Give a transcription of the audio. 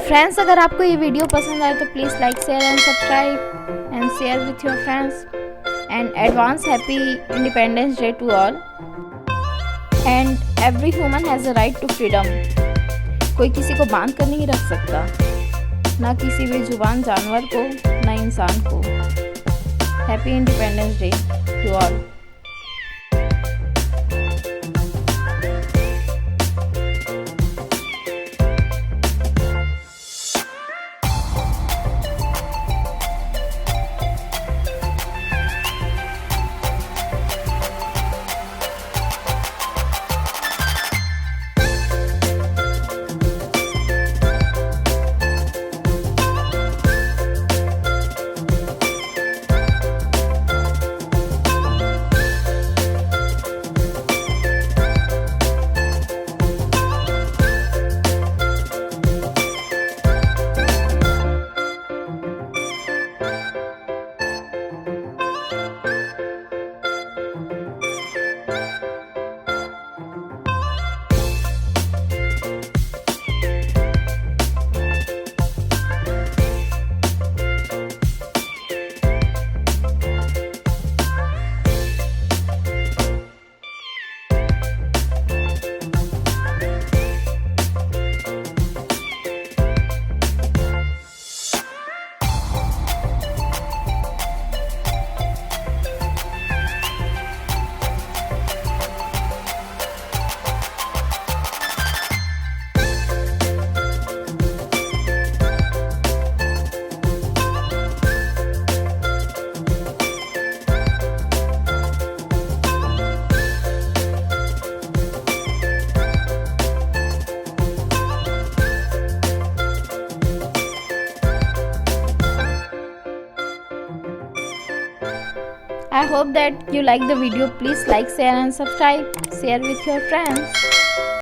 Friends, अगर आपको ये वीडियो पसंद आए तो please like, share and subscribe and share with your friends. And advance happy Independence Day to all. And every human has a right to freedom. कोई किसी को बांध कर नहीं रख सकता, ना किसी भी जुबान जानवर को, ना इंसान को। Happy Independence Day to all. I hope that you like the video. Please like, share and subscribe. Share with your friends.